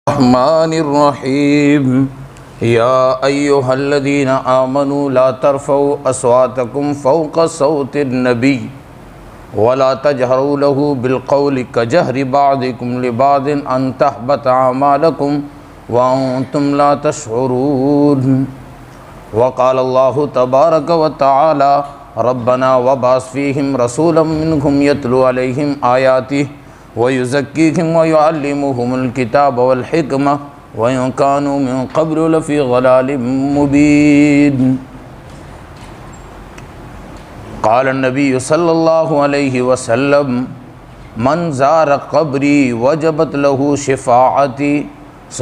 الرحمن الرحيم يا أيها الذين آمنوا لا ترفعوا أصواتكم فوق صوت النبي ولا تجهروا له بالقول كجهر بعضكم لبعض أن تحبط أعمالكم وأنتم لا تشعرون وقال الله تبارك وتعالى ربنا وابعث فيهم رسولا منهم يتلو عليهم آياته وَيُزَكِّيهِمْ وَيُعَلِّمُهُمُ الْكِتَابَ وَالْحِكْمَةَ وَإِنْ كَانُوا مِنْ قَبْلُ لَفِي ضَلَالٍ مُبِينٍ قال النبي صلى الله عليه وسلم من زار قبري وجبت له شفاعتي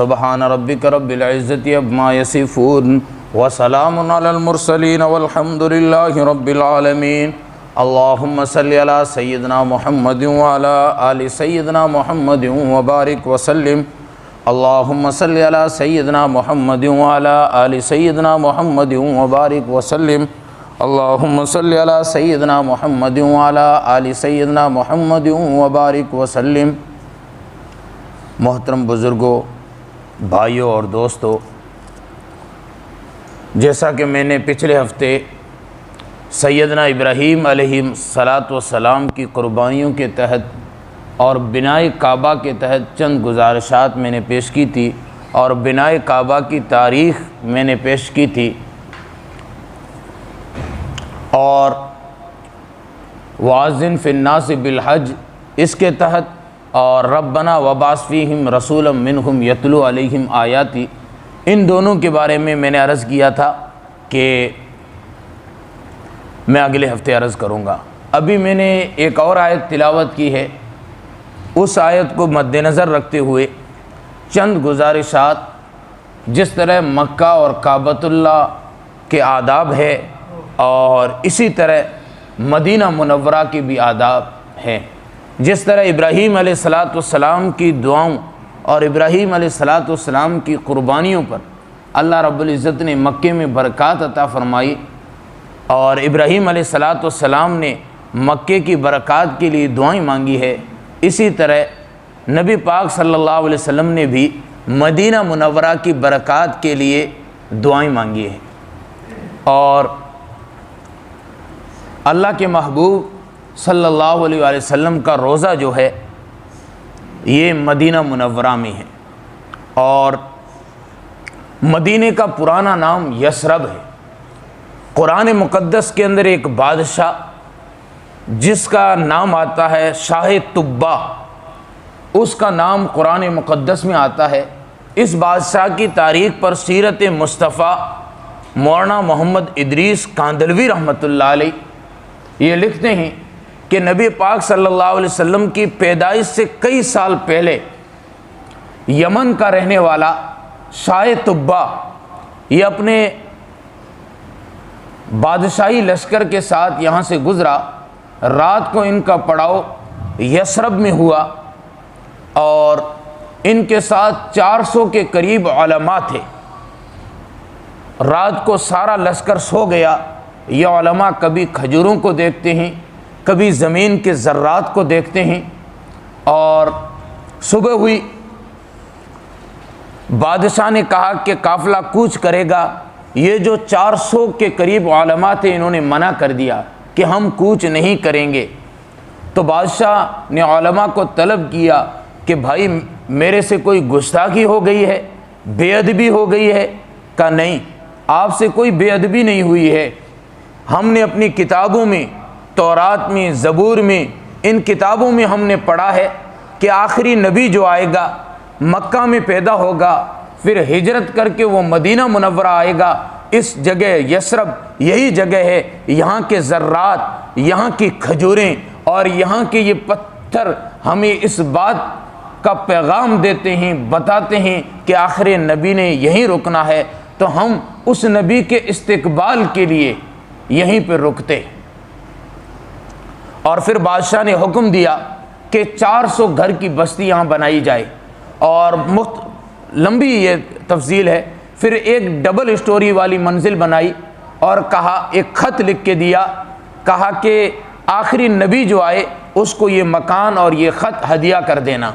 سبحان ربك رب العزة عما يصفون وسلام على المرسلين والحمد لله رب العالمين اللهم صل على سيدنا محمد وعلى آل سيدنا محمد وبارك وسلم اللهم صل على سيدنا محمد وعلى آل سيدنا محمد وبارك وسلم اللهم صل على سيدنا محمد وعلى آل سيدنا محمد وبارك وسلم۔ محترم بزرگوں، بھائیوں اور دوستوں، جیسا کہ میں نے پچھلے ہفتے سیدنا ابراہیم علیہ السلام کی قربانیوں کے تحت اور بنائے کعبہ کے تحت چند گزارشات میں نے پیش کی تھی اور بنائے کعبہ کی تاریخ میں نے پیش کی تھی، اور وَأَذِّن فِي النَّاسِ بِالْحَجِّ اس کے تحت، اور ربنا وَابْعَثْ فِيهِمْ رَسُولًا مِّنْهُمْ يَتْلُو عَلَيْهِمْ آيَاتِهِ، ان دونوں کے بارے میں نے عرض کیا تھا کہ میں اگلے ہفتے عرض کروں گا۔ ابھی میں نے ایک اور آیت تلاوت کی ہے، اس آیت کو مد نظر رکھتے ہوئے چند گزارشات، جس طرح مکہ اور کعبۃ اللہ کے آداب ہے اور اسی طرح مدینہ منورہ کے بھی آداب ہیں، جس طرح ابراہیم علیہ السلام کی دعاؤں اور ابراہیم علیہ السلام کی قربانیوں پر اللہ رب العزت نے مکے میں برکات عطا فرمائی، اور ابراہیم علیہ السلام نے مکے کی برکات کے لیے دعائیں مانگی ہے، اسی طرح نبی پاک صلی اللہ علیہ وسلم نے بھی مدینہ منورہ کی برکات کے لیے دعائیں مانگی ہیں، اور اللہ کے محبوب صلی اللہ علیہ وسلم کا روزہ جو ہے یہ مدینہ منورہ میں ہے، اور مدینہ کا پرانا نام یثرب ہے۔ قرآن مقدس کے اندر ایک بادشاہ جس کا نام آتا ہے شاہ طبہ، اس کا نام قرآن مقدس میں آتا ہے۔ اس بادشاہ کی تاریخ پر سیرت مصطفیٰ مولانا محمد ادریس کاندھلوی رحمۃ اللہ علیہ یہ لکھتے ہیں کہ نبی پاک صلی اللہ علیہ وسلم کی پیدائش سے کئی سال پہلے یمن کا رہنے والا شاہ طبہ یہ اپنے بادشاہی لشکر کے ساتھ یہاں سے گزرا، رات کو ان کا پڑاؤ یثرب میں ہوا، اور ان کے ساتھ 400 کے قریب علماء تھے۔ رات کو سارا لشکر سو گیا، یہ علماء کبھی کھجوروں کو دیکھتے ہیں، کبھی زمین کے ذرات کو دیکھتے ہیں، اور صبح ہوئی، بادشاہ نے کہا کہ قافلہ کوچ کرے گا۔ یہ جو 400 کے قریب علماء تھے انہوں نے منع کر دیا کہ ہم کوچ نہیں کریں گے۔ تو بادشاہ نے علماء کو طلب کیا کہ بھائی میرے سے کوئی گستاخی ہو گئی ہے، بے ادبی ہو گئی ہے؟ کہا نہیں، آپ سے کوئی بے ادبی نہیں ہوئی ہے، ہم نے اپنی کتابوں میں، تورات میں، زبور میں، ان کتابوں میں ہم نے پڑھا ہے کہ آخری نبی جو آئے گا مکہ میں پیدا ہوگا، پھر ہجرت کر کے وہ مدینہ منورہ آئے گا، اس جگہ یثرب یہی جگہ ہے، یہاں کے ذرات، یہاں کی کھجوریں اور یہاں کے یہ پتھر ہمیں اس بات کا پیغام دیتے ہیں، بتاتے ہیں کہ آخر نبی نے یہیں رکنا ہے، تو ہم اس نبی کے استقبال کے لیے یہیں پہ رکتے۔ اور پھر بادشاہ نے حکم دیا کہ 400 گھر کی بستی یہاں بنائی جائے، اور لمبی یہ تفصیل ہے۔ پھر ایک ڈبل اسٹوری والی منزل بنائی اور کہا، ایک خط لکھ کے دیا، کہا کہ آخری نبی جو آئے اس کو یہ مکان اور یہ خط ہدیہ کر دینا،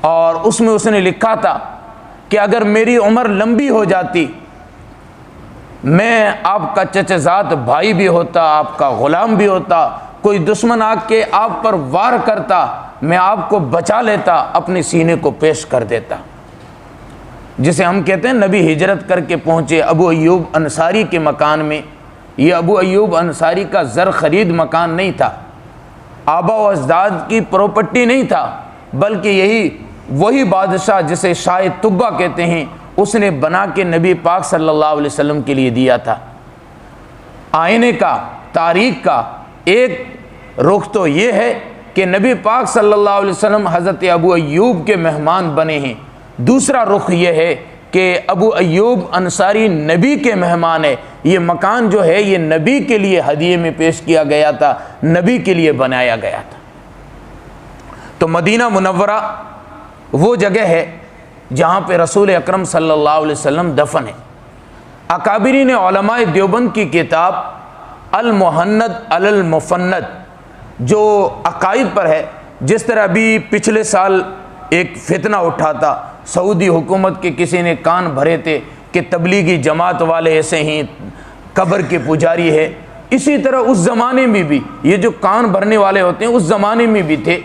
اور اس میں اس نے لکھا تھا کہ اگر میری عمر لمبی ہو جاتی، میں آپ کا چچا زاد بھائی بھی ہوتا، آپ کا غلام بھی ہوتا، کوئی دشمن آ کے آپ پر وار کرتا، میں آپ کو بچا لیتا، اپنے سینے کو پیش کر دیتا۔ جسے ہم کہتے ہیں نبی ہجرت کر کے پہنچے ابو ایوب انصاری کے مکان میں۔ یہ ابو ایوب انصاری کا زر خرید مکان نہیں تھا، آبا و اجداد کی پراپرٹی نہیں تھا، بلکہ وہی بادشاہ جسے شاہ طبہ کہتے ہیں، اس نے بنا کے نبی پاک صلی اللہ علیہ وسلم کے لیے دیا تھا۔ آئینے کا، تاریخ کا ایک رخ تو یہ ہے کہ نبی پاک صلی اللہ علیہ وسلم حضرت ابو ایوب کے مہمان بنے ہیں، دوسرا رخ یہ ہے کہ ابو ایوب انصاری نبی کے مہمان ہے۔ یہ مکان جو ہے یہ نبی کے لیے ہدیے میں پیش کیا گیا تھا، نبی کے لیے بنایا گیا تھا۔ تو مدینہ منورہ وہ جگہ ہے جہاں پہ رسول اکرم صلی اللہ علیہ وسلم دفن ہے۔ اکابرین علماء دیوبند کی کتاب المحند علی المفند جو عقائد پر ہے، جس طرح ابھی پچھلے سال ایک فتنہ اٹھا تھا، سعودی حکومت کے کسی نے کان بھرے تھے کہ تبلیغی جماعت والے ایسے ہی قبر کے پجاری ہے، اسی طرح اس زمانے میں بھی یہ جو کان بھرنے والے ہوتے ہیں اس زمانے میں بھی تھے۔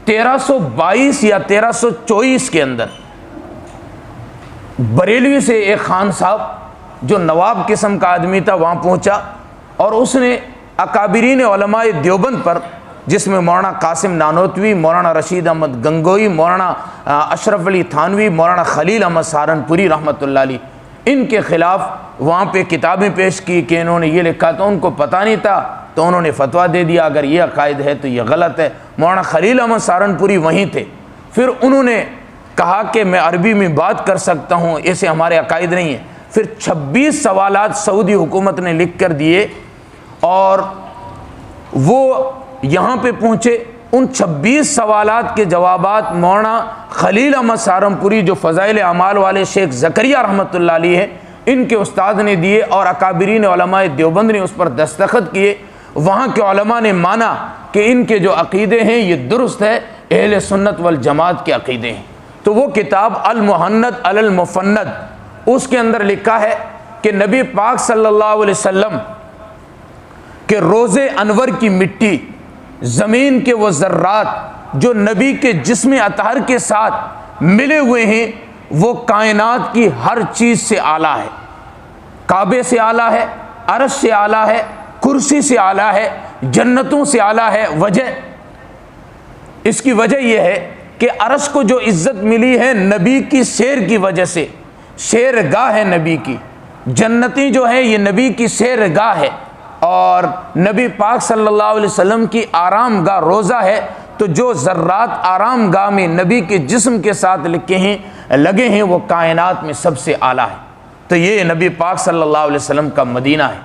1322 یا 1324 کے اندر بریلوی سے ایک خان صاحب جو نواب قسم کا آدمی تھا وہاں پہنچا، اور اس نے اکابرین علماء دیوبند پر، جس میں مولانا قاسم نانوتوی، مولانا رشید احمد گنگوئی، مولانا اشرف علی تھانوی، مولانا خلیل احمد سہارنپوری رحمۃ اللہ علیہ، ان کے خلاف وہاں پہ کتابیں پیش کی کہ انہوں نے یہ لکھا تھا، ان کو پتہ نہیں تھا تو انہوں نے فتویٰ دے دیا اگر یہ عقائد ہے تو یہ غلط ہے۔ مولانا خلیل احمد سہارنپوری وہیں تھے، پھر انہوں نے کہا کہ میں عربی میں بات کر سکتا ہوں، ایسے ہمارے عقائد نہیں ہیں۔ پھر 26 سوالات سعودی حکومت نے لکھ کر دیے، اور وہ یہاں پہ پہنچے۔ ان 26 سوالات کے جوابات مولانا خلیل احمد سہارنپوری جو فضائل اعمال والے شیخ زکریا رحمۃ اللہ علیہ ہیں، ان کے استاد نے دیے، اور اکابرین علماء دیوبند نے اس پر دستخط کیے۔ وہاں کے علماء نے مانا کہ ان کے جو عقیدے ہیں یہ درست ہے، اہل سنت والجماعت کے عقیدے ہیں۔ تو وہ کتاب المحند علی المفند، اس کے اندر لکھا ہے کہ نبی پاک صلی اللہ علیہ وسلم کہ روز انور کی مٹی، زمین کے وہ ذرات جو نبی کے جسم اطہر کے ساتھ ملے ہوئے ہیں، وہ کائنات کی ہر چیز سے اعلیٰ ہے، کعبے سے اعلیٰ ہے، عرش سے اعلیٰ ہے، کرسی سے اعلیٰ ہے، جنتوں سے اعلیٰ ہے۔ وجہ اس کی وجہ یہ ہے کہ عرش کو جو عزت ملی ہے نبی کی سیر کی وجہ سے، سیر گاہ ہے نبی کی، جنتی جو ہے یہ نبی کی سیر گاہ ہے، اور نبی پاک صلی اللہ علیہ وسلم کی آرام گاہ روضہ ہے۔ تو جو ذرات آرام گاہ میں نبی کے جسم کے ساتھ لگے ہیں وہ کائنات میں سب سے اعلیٰ ہے۔ تو یہ نبی پاک صلی اللہ علیہ وسلم کا مدینہ ہے۔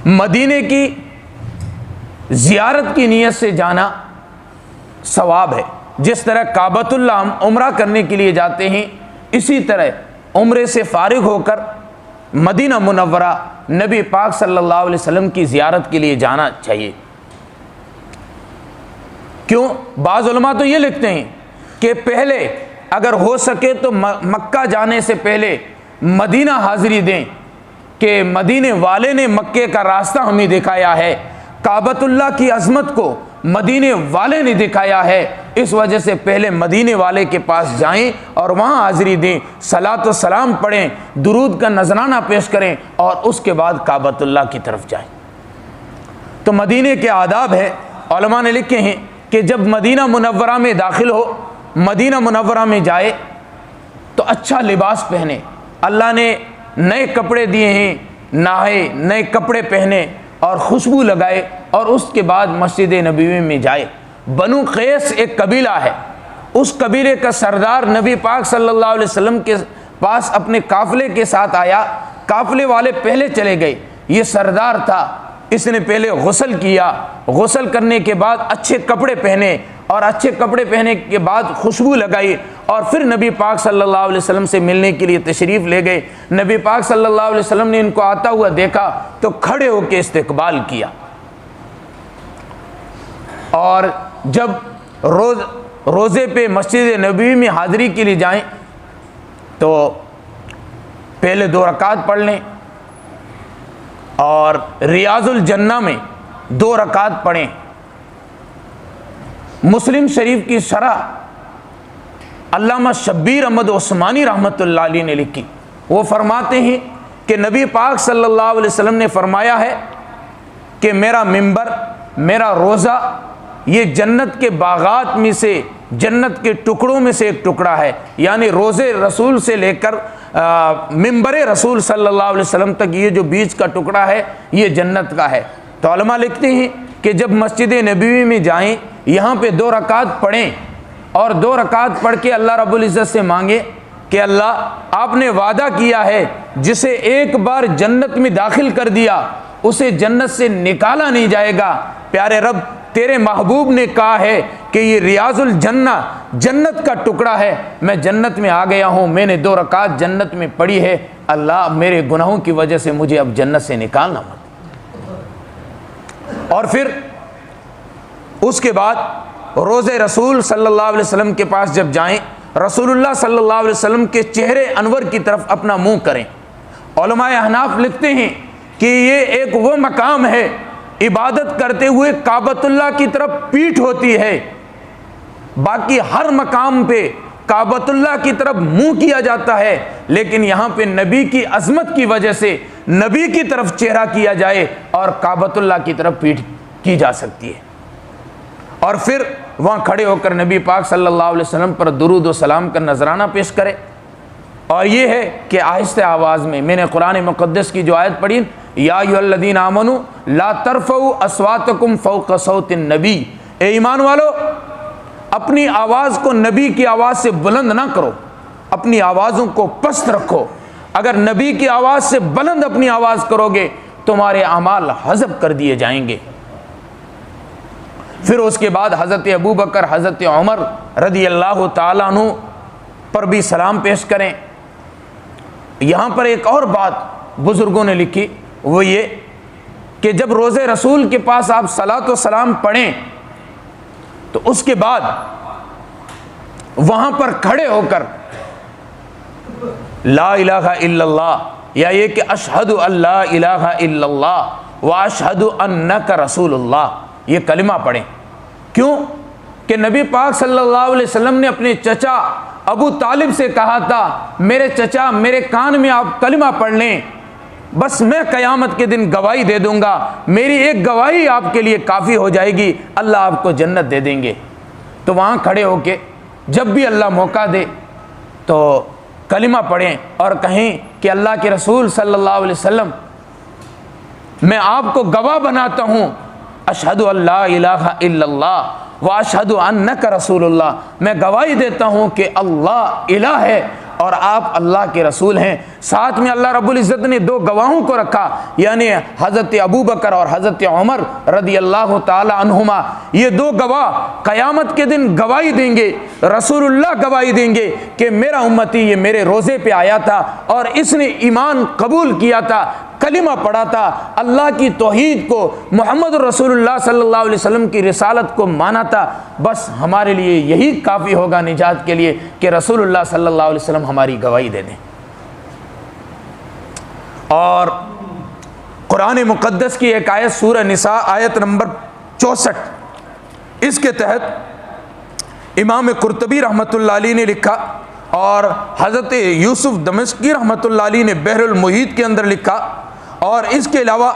مدینے کی زیارت کی نیت سے جانا ثواب ہے۔ جس طرح کعبۃ اللہ ہم عمرہ کرنے کے لیے جاتے ہیں، اسی طرح عمرے سے فارغ ہو کر مدینہ منورہ نبی پاک صلی اللہ علیہ وسلم کی زیارت کے لیے جانا چاہیے۔ کیوں؟ بعض علماء تو یہ لکھتے ہیں کہ پہلے اگر ہو سکے تو مکہ جانے سے پہلے مدینہ حاضری دیں کہ مدینے والے نے مکے کا راستہ ہمیں دکھایا ہے، کعبۃ اللہ کی عظمت کو مدینے والے نے دکھایا ہے، اس وجہ سے پہلے مدینے والے کے پاس جائیں اور وہاں حاضری دیں، صلاۃ و سلام پڑھیں، درود کا نذرانہ پیش کریں، اور اس کے بعد کعبۃ اللہ کی طرف جائیں۔ تو مدینے کے آداب ہے، علماء نے لکھے ہیں کہ جب مدینہ منورہ میں داخل ہو، مدینہ منورہ میں جائے تو اچھا لباس پہنے، اللہ نے نئے کپڑے دیے ہیں، نہائے، نئے کپڑے پہنے اور خوشبو لگائے، اور اس کے بعد مسجد نبوی میں جائے۔ بنو قیس ایک قبیلہ ہے، اس قبیلے کا سردار نبی پاک صلی اللہ علیہ وسلم کے پاس اپنے قافلے کے ساتھ آیا، قافلے والے پہلے چلے گئے، یہ سردار تھا، اس نے پہلے غسل کیا، غسل کرنے کے بعد اچھے کپڑے پہنے، اور اچھے کپڑے پہنے کے بعد خوشبو لگائی، اور پھر نبی پاک صلی اللہ علیہ وسلم سے ملنے کے لیے تشریف لے گئے۔ نبی پاک صلی اللہ علیہ وسلم نے ان کو آتا ہوا دیکھا تو کھڑے ہو کے استقبال کیا، اور جب روزے پہ مسجد نبوی میں حاضری کے لیے جائیں تو پہلے 2 رکعت پڑھ لیں اور ریاض الجنہ میں 2 رکعت پڑھیں۔ مسلم شریف کی شرح علامہ شبیر احمد عثمانی رحمۃ اللہ علیہ نے لکھی، وہ فرماتے ہیں کہ نبی پاک صلی اللہ علیہ وسلم نے فرمایا ہے کہ میرا منبر، میرا روزہ یہ جنت کے باغات میں سے، جنت کے ٹکڑوں میں سے ایک ٹکڑا ہے، یعنی روزے رسول سے لے کر منبر رسول صلی اللہ علیہ وسلم تک یہ جو بیچ کا ٹکڑا ہے یہ جنت کا ہے۔ تو علماء لکھتے ہیں کہ جب مسجد نبوی میں جائیں، یہاں پہ 2 رکعت پڑھیں اور 2 رکعت پڑھ کے اللہ رب العزت سے مانگے کہ اللہ آپ نے وعدہ کیا ہے جسے ایک بار جنت میں داخل کر دیا اسے جنت سے نکالا نہیں جائے گا۔ پیارے رب، تیرے محبوب نے کہا ہے کہ یہ ریاض الجنہ جنت کا ٹکڑا ہے، میں جنت میں آ گیا ہوں، میں نے 2 رکعت جنت میں پڑھی ہے، اللہ میرے گناہوں کی وجہ سے مجھے اب جنت سے نکالنا مت۔ اور پھر اس کے بعد روزے رسول صلی اللہ علیہ وسلم کے پاس جب جائیں، رسول اللہ صلی اللہ علیہ وسلم کے چہرے انور کی طرف اپنا منہ کریں۔ علماء احناف لکھتے ہیں کہ یہ ایک وہ مقام ہے، عبادت کرتے ہوئے کعبۃ اللہ کی طرف پیٹھ ہوتی ہے، باقی ہر مقام پہ کعبۃ اللہ کی طرف منہ کیا جاتا ہے، لیکن یہاں پہ نبی کی عظمت کی وجہ سے نبی کی طرف چہرہ کیا جائے اور کعبۃ اللہ کی طرف پیٹھ کی جا سکتی ہے۔ اور پھر وہاں کھڑے ہو کر نبی پاک صلی اللہ علیہ وسلم پر درود و سلام کا نذرانہ پیش کرے، اور یہ ہے کہ آہستہ آواز میں نے قرآن مقدس کی جو آیت پڑھی، یا ایھا الذین آمنوا لا ترفعوا اصواتکم فوق صوت النبی، اے ایمان والو اپنی آواز کو نبی کی آواز سے بلند نہ کرو، اپنی آوازوں کو پست رکھو۔ اگر نبی کی آواز سے بلند اپنی آواز کرو گے تمہارے اعمال حذف کر دیے جائیں گے۔ پھر اس کے بعد حضرت ابوبکر، حضرت عمر رضی اللہ تعالیٰ عنہ پر بھی سلام پیش کریں۔ یہاں پر ایک اور بات بزرگوں نے لکھی، وہ یہ کہ جب روزے رسول کے پاس آپ صلاۃ و سلام پڑھیں تو اس کے بعد وہاں پر کھڑے ہو کر لا الہ الا اللہ، یا یہ کہ اشہد ان لا الہ الا اللہ واشہد انک رسول اللہ، یہ کلمہ پڑھیں۔ کیوں کہ نبی پاک صلی اللہ علیہ وسلم نے اپنے چچا ابو طالب سے کہا تھا، میرے چچا میرے کان میں آپ کلمہ پڑھ لیں، بس میں قیامت کے دن گواہی دے دوں گا، میری ایک گواہی آپ کے لیے کافی ہو جائے گی، اللہ آپ کو جنت دے دیں گے۔ تو وہاں کھڑے ہو کے جب بھی اللہ موقع دے تو کلمہ پڑھیں اور کہیں کہ اللہ کے رسول صلی اللہ علیہ وسلم میں آپ کو گواہ بناتا ہوں، اشہد ان لا الہ الا اللہ واشہد انک رسول اللہ، میں گواہی دیتا ہوں کہ اللہ الہ ہے اور آپ اللہ کے رسول ہیں۔ ساتھ میں اللہ رب العزت نے 2 گواہوں کو رکھا، یعنی حضرت ابوبکر اور حضرت عمر رضی اللہ تعالی عنہما، یہ 2 گواہ قیامت کے دن گواہی دیں گے، رسول اللہ گواہی دیں گے کہ میرا امتی یہ میرے روزے پہ آیا تھا اور اس نے ایمان قبول کیا تھا، کلمہ پڑھا تھا، اللہ کی توحید کو، محمد رسول اللہ صلی اللہ علیہ وسلم کی رسالت کو مانا تھا، بس ہمارے لیے یہی کافی ہوگا نجات کے لیے کہ رسول اللہ صلی اللہ علیہ وسلم ہماری گواہی دے دیں۔ اور قرآن مقدس کی ایک آیت سورہ نساء آیت نمبر 64، اس کے تحت امام قرطبی رحمۃ اللہ علیہ نے لکھا اور حضرت یوسف دمشقی رحمۃ اللہ علیہ نے بحر المحیط کے اندر لکھا، اور اس کے علاوہ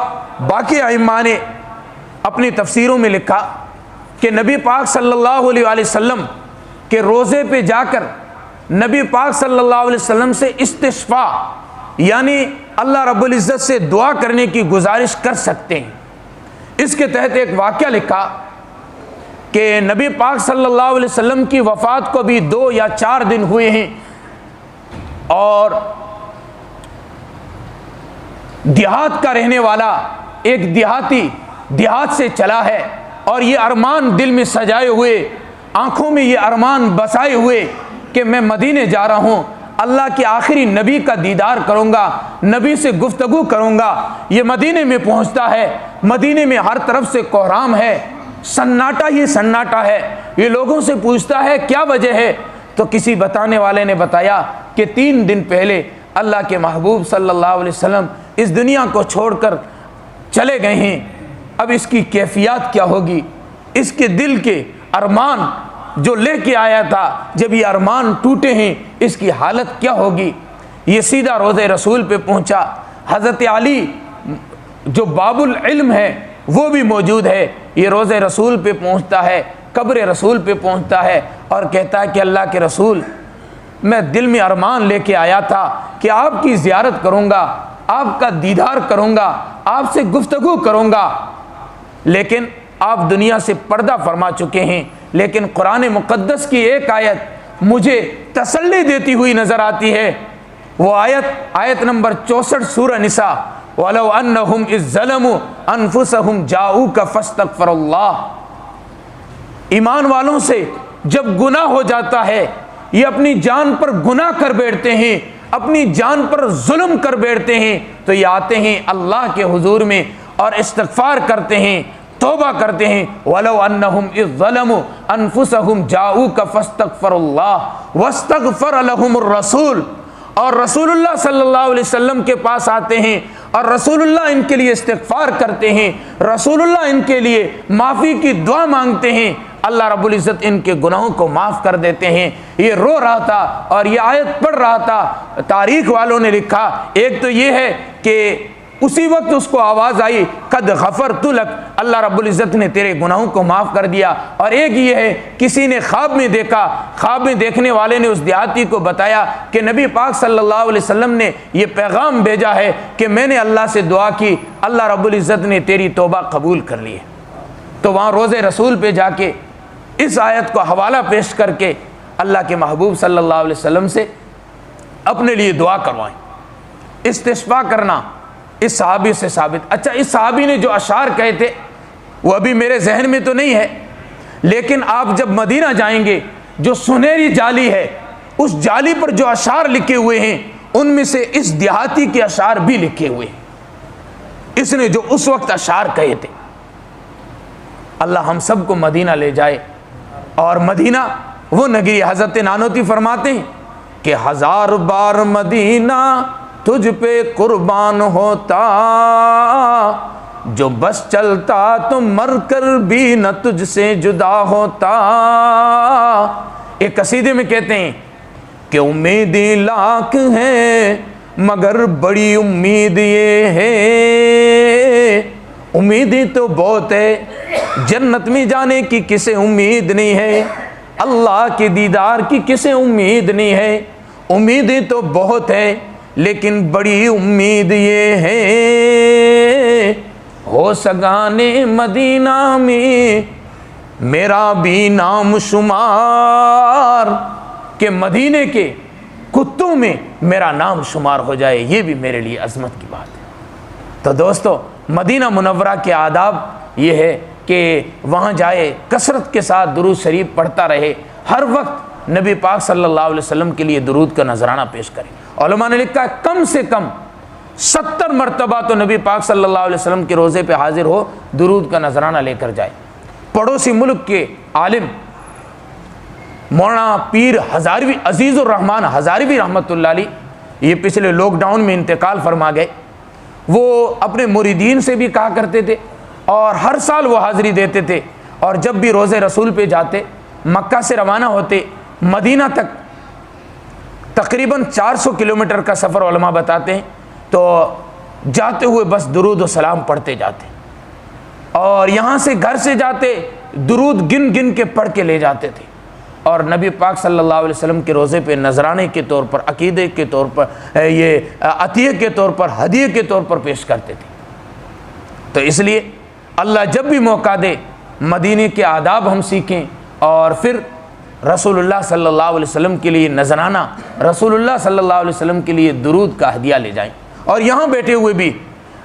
باقی ائمہ نے اپنی تفسیروں میں لکھا کہ نبی پاک صلی اللہ علیہ وسلم کے روزے پہ جا کر نبی پاک صلی اللہ علیہ وسلم سے استشفاء یعنی اللہ رب العزت سے دعا کرنے کی گزارش کر سکتے ہیں۔ اس کے تحت ایک واقعہ لکھا کہ نبی پاک صلی اللہ علیہ وسلم کی وفات کو بھی 2 یا 4 دن ہوئے ہیں، اور دیہات کا رہنے والا ایک دیہاتی دیہات سے چلا ہے اور یہ ارمان دل میں سجائے ہوئے، آنکھوں میں یہ ارمان بسائے ہوئے کہ میں مدینے جا رہا ہوں، اللہ کے آخری نبی کا دیدار کروں گا، نبی سے گفتگو کروں گا۔ یہ مدینے میں پہنچتا ہے، مدینے میں ہر طرف سے کوہرام ہے، سناٹا ہی سناٹا ہے۔ یہ لوگوں سے پوچھتا ہے کیا وجہ ہے؟ تو کسی بتانے والے نے بتایا کہ 3 دن پہلے اللہ کے محبوب صلی اللہ علیہ وسلم اس دنیا کو چھوڑ کر چلے گئے ہیں۔ اب اس کی کیفیت کیا ہوگی، اس کے دل کے ارمان جو لے کے آیا تھا، جب یہ ارمان ٹوٹے ہیں اس کی حالت کیا ہوگی۔ یہ سیدھا روضہ رسول پہ پہنچا۔ حضرت علی جو باب العلم ہے وہ بھی موجود ہے، یہ روضہ رسول پہ پہنچتا ہے، قبر رسول پہ پہنچتا ہے اور کہتا ہے کہ اللہ کے رسول، میں دل میں ارمان لے کے آیا تھا کہ آپ کی زیارت کروں گا، آپ کا دیدار کروں گا، آپ سے گفتگو کروں گا، لیکن آپ دنیا سے پردہ فرما چکے ہیں۔ لیکن قرآن مقدس کی ایک آیت مجھے تسلی دیتی ہوئی نظر آتی ہے، وہ آیت نمبر 64 سورہ نساء، وَلَوْ أَنَّهُمْ إِذ ظَّلَمُوا أَنفُسَهُمْ جَاءُوكَ فَاسْتَغْفَرُوا اللَّهَ۔ ایمان والوں سے جب گناہ ہو جاتا ہے، یہ اپنی جان پر گناہ کر بیٹھتے ہیں، اپنی جان پر ظلم کر بیٹھتے ہیں، تو یہ آتے ہیں اللہ کے حضور میں اور استغفار کرتے ہیں، توبہ کرتے ہیں۔ وَلَوْ أَنَّهُمْ إِذ ظَّلَمُوا أَنفُسَهُمْ جَاءُوكَ فَاسْتَغْفَرُوا اللَّهَ وَاسْتَغْفَرَ لَهُمُ الرَّسُولُ، اور رسول اللہ صلی اللہ علیہ وسلم کے پاس آتے ہیں اور رسول اللہ ان کے لیے استغفار کرتے ہیں، رسول اللہ ان کے لیے معافی کی دعا مانگتے ہیں، اللہ رب العزت ان کے گناہوں کو معاف کر دیتے ہیں۔ یہ رو رہا تھا اور یہ آیت پڑھ رہا تھا۔ تاریخ والوں نے لکھا، ایک تو یہ ہے کہ اسی وقت اس کو آواز آئی قد غفرت لک، اللہ رب العزت نے تیرے گناہوں کو معاف کر دیا، اور ایک یہ ہے کسی نے خواب میں دیکھا، خواب میں دیکھنے والے نے اس دیہاتی کو بتایا کہ نبی پاک صلی اللہ علیہ وسلم نے یہ پیغام بھیجا ہے کہ میں نے اللہ سے دعا کی، اللہ رب العزت نے تیری توبہ قبول کر لی ہے۔ تو وہاں روضہ رسول پہ جا کے اس آیت کو حوالہ پیش کر کے اللہ کے محبوب صلی اللہ علیہ وسلم سے اپنے لیے دعا کروائیں۔ استشفاء کرنا اس صحابی سے ثابت۔ اچھا، اس صحابی نے جو اشعار کہے تھے وہ ابھی میرے ذہن میں تو نہیں ہے، لیکن آپ جب مدینہ جائیں گے، جو سنہری جالی ہے اس جالی پر جو اشعار لکھے ہوئے ہیں ان میں سے اس دیہاتی کے اشعار بھی لکھے ہوئے ہیں، اس نے جو اس وقت اشعار کہے تھے۔ اللہ ہم سب کو مدینہ لے جائے، اور مدینہ وہ نگری، حضرت نانوتی فرماتے ہیں کہ 1000 بار مدینہ تجھ پہ قربان ہوتا، جو بس چلتا تو مر کر بھی نہ تجھ سے جدا ہوتا۔ ایک قصیدے میں کہتے ہیں کہ امیدیں لاکھ ہیں مگر بڑی امید یہ ہے، امیدیں تو بہت ہے جنت میں جانے کی کسے امید نہیں ہے، اللہ کے دیدار کی کسے امید نہیں ہے، امیدیں تو بہت ہے لیکن بڑی امید یہ ہے، ہو سگانے مدینہ میں میرا بھی نام شمار، کہ مدینے کے کتوں میں میرا نام شمار ہو جائے، یہ بھی میرے لیے عظمت کی بات ہے۔ تو دوستو، مدینہ منورہ کے آداب یہ ہے کہ وہاں جائے، کثرت کے ساتھ درود شریف پڑھتا رہے، ہر وقت نبی پاک صلی اللہ علیہ وسلم کے لیے درود کا نذرانہ پیش کرے۔ علماء نے لکھا ہے کم سے کم 70 مرتبہ تو نبی پاک صلی اللہ علیہ وسلم کے روزے پہ حاضر ہو، درود کا نذرانہ لے کر جائے۔ پڑوسی ملک کے عالم مولانا پیر ہزاروی، عزیز الرحمن ہزاروی رحمۃ اللہ علیہ، یہ پچھلے لاک ڈاؤن میں انتقال فرما گئے۔ وہ اپنے مریدین سے بھی کہا کرتے تھے اور ہر سال وہ حاضری دیتے تھے، اور جب بھی روزے رسول پہ جاتے، مکہ سے روانہ ہوتے، مدینہ تک تقریباً 400 کلومیٹر کا سفر علماء بتاتے ہیں، تو جاتے ہوئے بس درود و سلام پڑھتے جاتے، اور یہاں سے گھر سے جاتے درود گن گن کے پڑھ کے لے جاتے تھے، اور نبی پاک صلی اللہ علیہ وسلم کے روزے پہ نذرانے کے طور پر، عقیدے کے طور پر، یہ عطیے کے طور پر، ہدیے کے طور پر پیش کرتے تھے۔ تو اس لیے اللہ جب بھی موقع دے مدینے کے آداب ہم سیکھیں، اور پھر رسول اللہ صلی اللہ علیہ وسلم کے لیے نذرانہ، رسول اللہ صلی اللہ علیہ وسلم کے لیے درود کا ہدیہ لے جائیں۔ اور یہاں بیٹھے ہوئے بھی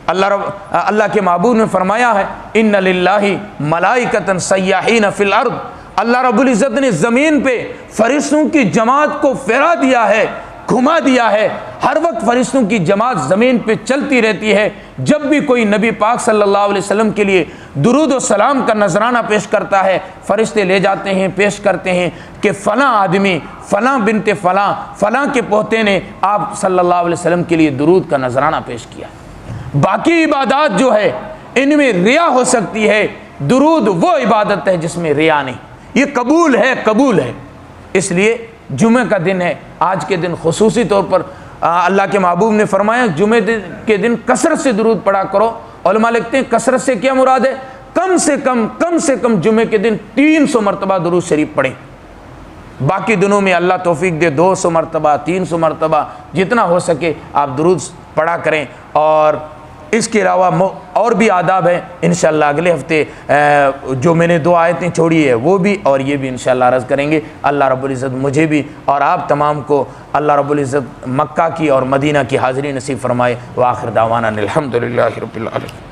اللہ کے محبوب نے فرمایا ہے ان للہ ملائکۃ سیاحین فی الارض، اللہ رب العزت نے زمین پہ فرشتوں کی جماعت کو پھیرا دیا ہے، گھما دیا ہے، ہر وقت فرشتوں کی جماعت زمین پہ چلتی رہتی ہے. جب بھی کوئی نبی پاک صلی اللہ علیہ وسلم کے لیے درود و سلام کا نذرانہ پیش کرتا ہے، فرشتے لے جاتے ہیں، پیش کرتے ہیں کہ فلاں آدمی، فلاں بنت فلاں، فلاں کے پوتے نے آپ صلی اللہ علیہ وسلم کے لیے درود کا نذرانہ پیش کیا. باقی عبادات جو ہے ان میں ریا ہو سکتی ہے، درود وہ عبادت ہے جس میں ریا نہیں. یہ قبول ہے، قبول ہے. اس لیے جمعہ کا دن ہے، آج کے دن خصوصی طور پر اللہ کے محبوب نے فرمایا جمعہ کے دن کثرت سے درود پڑھا کرو. علماء لکھتے ہیں کثرت سے کیا مراد ہے؟ کم سے کم جمعہ کے دن 300 مرتبہ درود شریف پڑھیں. باقی دنوں میں اللہ توفیق دے 200 مرتبہ 300 مرتبہ جتنا ہو سکے آپ درود پڑھا کریں. اور اس کے علاوہ اور بھی آداب ہیں، انشاءاللہ اگلے ہفتے جو میں نے 2 آیتیں چھوڑی ہے وہ بھی اور یہ بھی انشاءاللہ عرض کریں گے. اللہ رب العزت مجھے بھی اور آپ تمام کو اللہ رب العزت مکہ کی اور مدینہ کی حاضری نصیب فرمائے. وآخر دعوانا الحمدللہ رب العالمین.